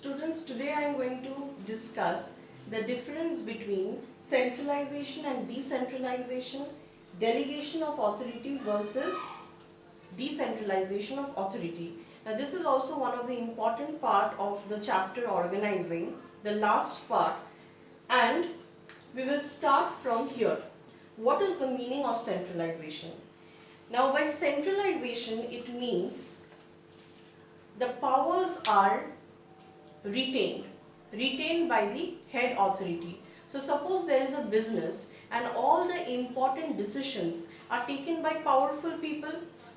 Students, today I am going to discuss the difference between centralization and decentralization, delegation of authority versus decentralization of authority. Now this is also one of the important part of the chapter organizing, the last part, and we will start from here. What is the meaning of centralization? Now by centralization it means the powers are retained by the head authority. So suppose there is a business and all the important decisions are taken by powerful people.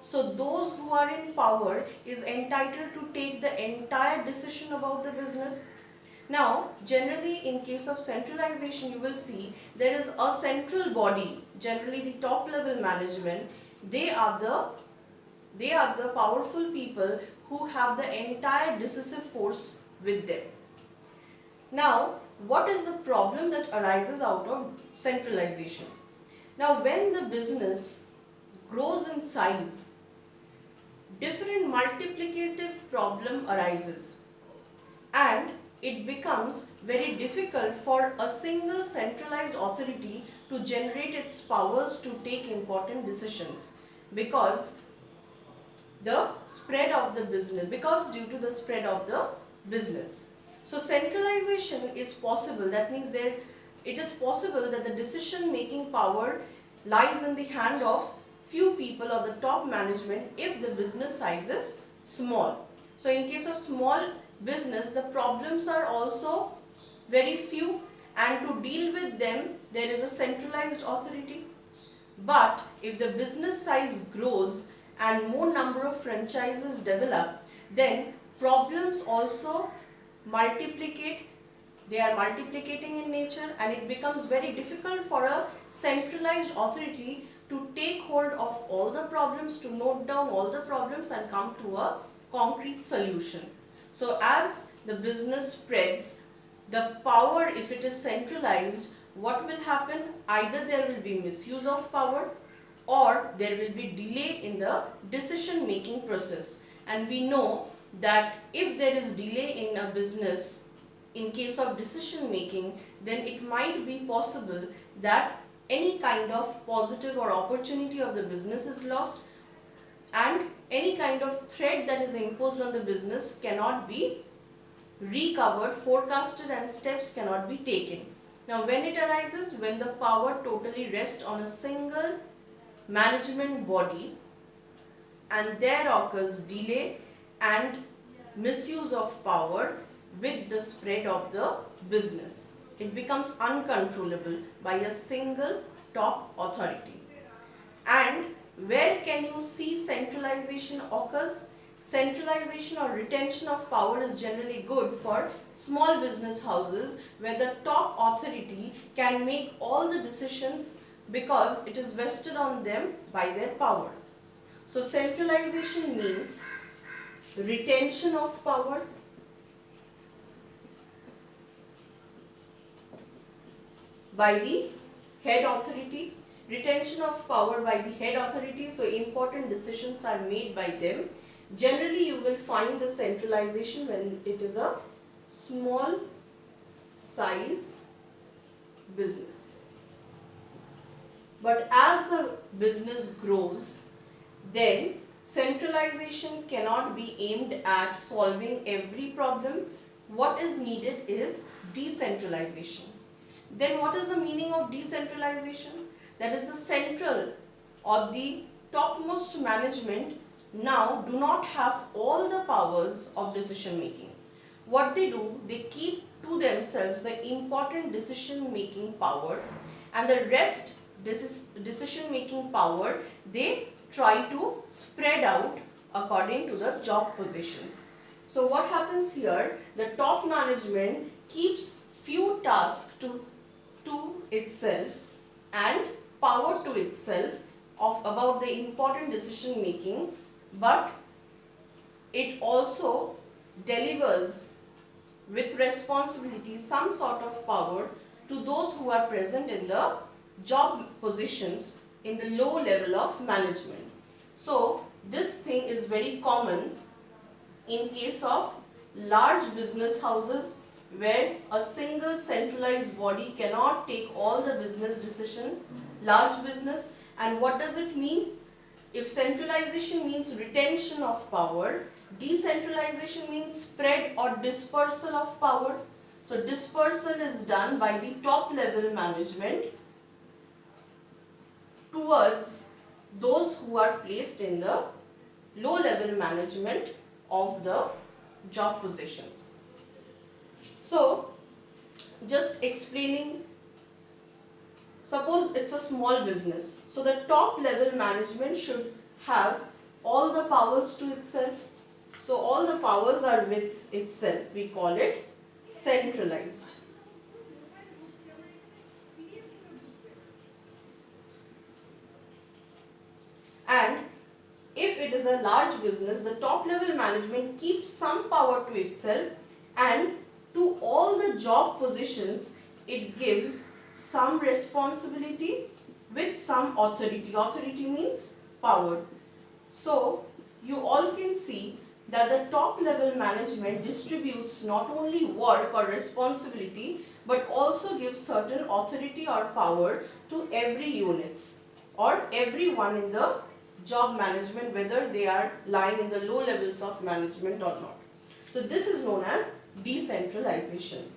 So those who are in power is entitled to take the entire decision about the business. Now generally in case of centralization you will see there is a central body, generally the top level management. They are the powerful people who have the entire decisive force with them. Now, what is the problem that arises out of centralization? Now, when the business grows in size, different multiplicative problem arises and it becomes very difficult for a single centralized authority to generate its powers to take important decisions because due to the spread of the business. So centralization is possible. That means it is possible that the decision making power lies in the hand of few people or the top management if the business size is small. So in case of small business, the problems are also very few and to deal with them there is a centralized authority. But if the business size grows and more number of franchises develop, then problems also multiplicate. They are multiplicating in nature and it becomes very difficult for a centralized authority to take hold of all the problems, to note down all the problems and come to a concrete solution. So as the business spreads, the power, if it is centralized, what will happen? Either there will be misuse of power or there will be delay in the decision making process. And we know that if there is delay in a business in case of decision making, then it might be possible that any kind of positive or opportunity of the business is lost and any kind of threat that is imposed on the business cannot be recovered, forecasted, and steps cannot be taken. Now when it arises, when the power totally rests on a single management body and there occurs delay and misuse of power with the spread of the business. It becomes uncontrollable by a single top authority. And where can you see centralization occurs? Centralization or retention of power is generally good for small business houses where the top authority can make all the decisions because it is vested on them by their power. So centralization means retention of power by the head authority. Retention of power by the head authority, so important decisions are made by them. Generally you will find the centralization when it is a small size business. But as the business grows, then centralization cannot be aimed at solving every problem. What is needed is decentralization. Then what is the meaning of decentralization? That is the central or the topmost management now do not have all the powers of decision making. What they do, they keep to themselves the important decision making power and the rest decision making power they try to spread out according to the job positions. So what happens here, the top management keeps few tasks to itself and power to itself about the important decision making, but it also delivers with responsibility some sort of power to those who are present in the job positions in the low level of management. So this thing is very common in case of large business houses where a single centralized body cannot take all the business decision, large business. And what does it mean? If centralization means retention of power, decentralization means spread or dispersal of power. So dispersal is done by the top level management towards those who are placed in the low level management of the job positions. So just explaining, suppose it's a small business, so the top level management should have all the powers to itself. So all the powers are with itself. We call it centralized. And if it is a large business, the top level management keeps some power to itself, and to all the job positions it gives some responsibility with some authority. Authority means power. So you all can see that the top level management distributes not only work or responsibility but also gives certain authority or power to every units or everyone in the job management, whether they are lying in the low levels of management or not. So this is known as decentralization.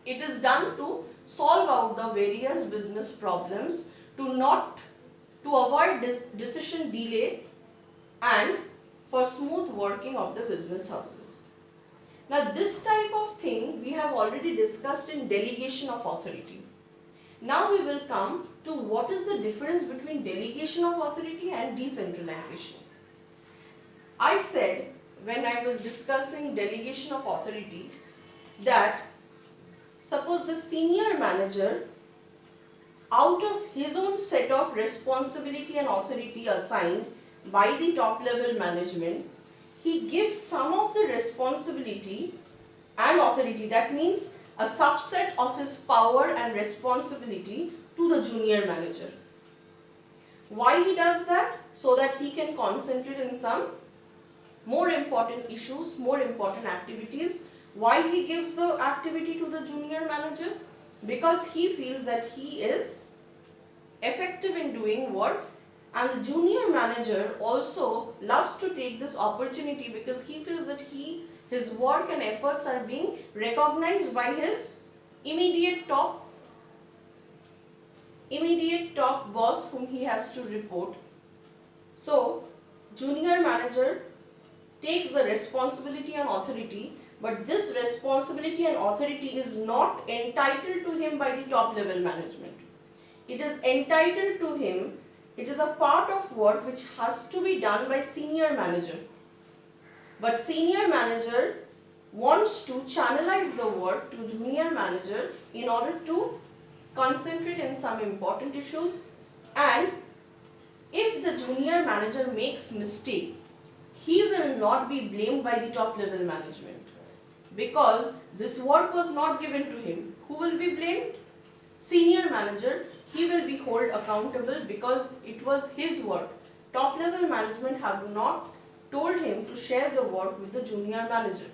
It is done to solve out the various business problems, to avoid decision delay and for smooth working of the business houses. Now this type of thing we have already discussed in delegation of authority. Now we will come to what is the difference between delegation of authority and decentralization. I said when I was discussing delegation of authority that suppose the senior manager, out of his own set of responsibility and authority assigned by the top level management, he gives some of the responsibility and authority, that means a subset of his power and responsibility, to the junior manager. Why he does that? So that he can concentrate in some more important issues, more important activities. Why he gives the activity to the junior manager? Because he feels that he is effective in doing work, and the junior manager also loves to take this opportunity because he feels that his work and efforts are being recognized by his immediate top boss whom he has to report. So junior manager takes the responsibility and authority, but this responsibility and authority is not entitled to him by the top level management. It is entitled to him, it is a part of work which has to be done by senior manager. But senior manager wants to channelize the work to junior manager in order to concentrate in some important issues, and if the junior manager makes mistake, he will not be blamed by the top level management because this work was not given to him. Who will be blamed? Senior manager. He will be held accountable because it was his work. Top level management have not told him to share the work with the junior manager.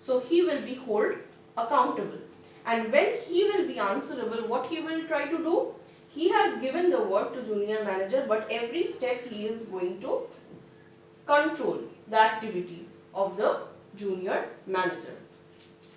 So he will be held accountable. And when he will be answerable, what he will try to do? He has given the work to junior manager, but every step he is going to control the activity of the junior manager.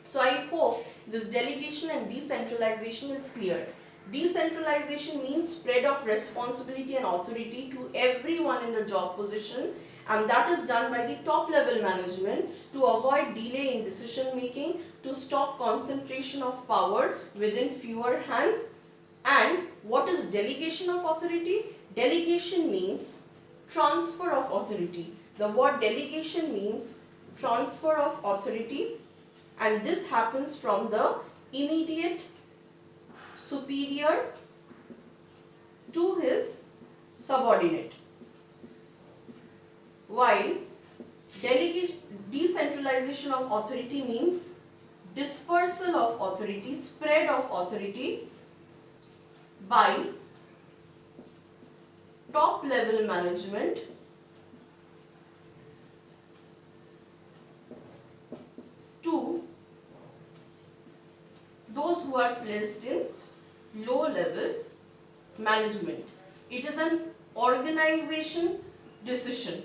So I hope this delegation and decentralization is clear. Decentralization means spread of responsibility and authority to everyone in the job position, and that is done by the top level management to avoid delay in decision making, to stop concentration of power within fewer hands. And what is delegation of authority? Delegation means transfer of authority. The word delegation means transfer of authority, and this happens from the immediate superior to his subordinate. While decentralization of authority means dispersal of authority, spread of authority by top level management those who are placed in low level management. It is an organization decision.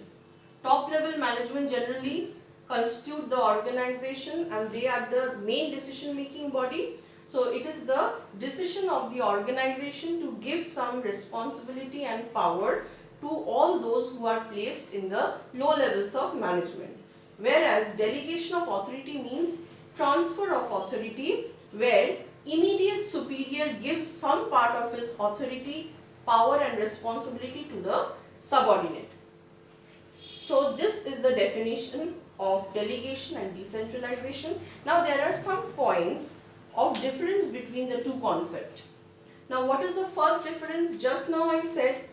Top level management generally constitute the organization and they are the main decision making body. So it is the decision of the organization to give some responsibility and power to all those who are placed in the low levels of management. Whereas delegation of authority means transfer of authority, where immediate superior gives some part of his authority, power and responsibility to the subordinate. So this is the definition of delegation and decentralization. Now there are some points of difference between the two concepts. Now what is the first difference? Just now I said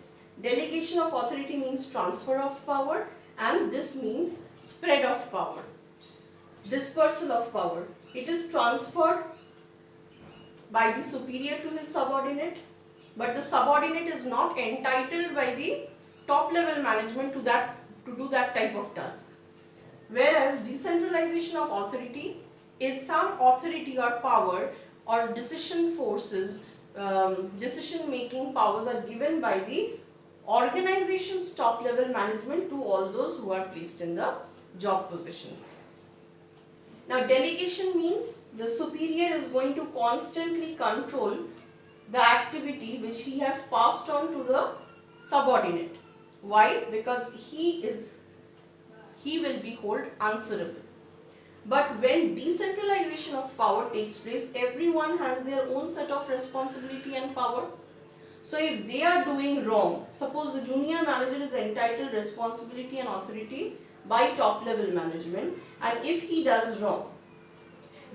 delegation of authority means transfer of power, and this means spread of power, dispersal of power. It is transferred by the superior to his subordinate, but the subordinate is not entitled by the top level management to do that type of task. Whereas decentralization of authority is some authority or power or decision forces, decision making powers are given by the organization's top level management to all those who are placed in the job positions. Now delegation means the superior is going to constantly control the activity which he has passed on to the subordinate. Why? Because he will be held answerable. But when decentralization of power takes place, everyone has their own set of responsibility and power. So if they are doing wrong, suppose the junior manager is entitled responsibility and authority by top level management, and if he does wrong,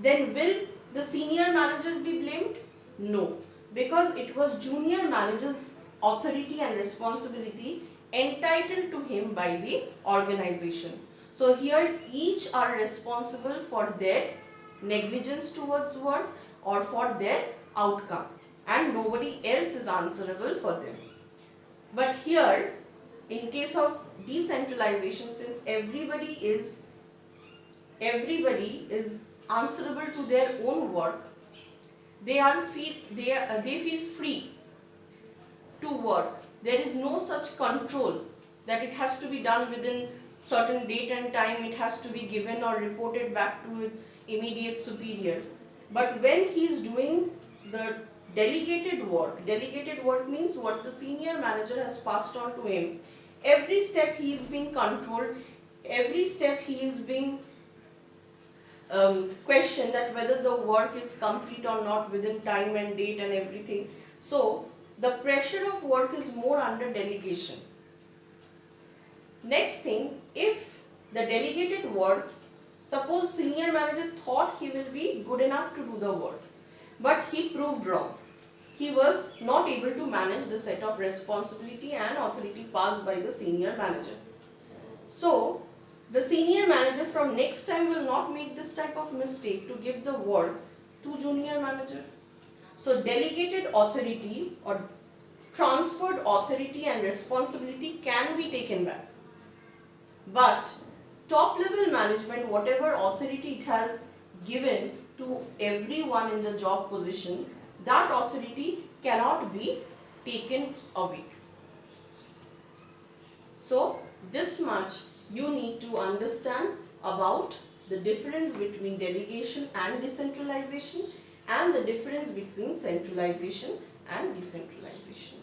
then will the senior manager be blamed? No, because it was junior manager's authority and responsibility entitled to him by the organization. So here each are responsible for their negligence towards work or for their outcome, and nobody else is answerable for them. But here in case of decentralization, since everybody is answerable to their own work, they feel free to work. There is no such control that it has to be done within certain date and time, it has to be given or reported back to its immediate superior. But when he is doing the delegated work means what the senior manager has passed on to him. Every step he is being controlled, every step he is being questioned that whether the work is complete or not within time and date and everything. So the pressure of work is more under delegation. Next thing, if the delegated work, suppose senior manager thought he will be good enough to do the work, but he proved wrong. He was not able to manage the set of responsibility and authority passed by the senior manager. So the senior manager from next time will not make this type of mistake to give the work to junior manager. So delegated authority or transferred authority and responsibility can be taken back. But top level management, whatever authority it has given to everyone in the job position, that authority cannot be taken away. So this much you need to understand about the difference between delegation and decentralization and the difference between centralization and decentralization.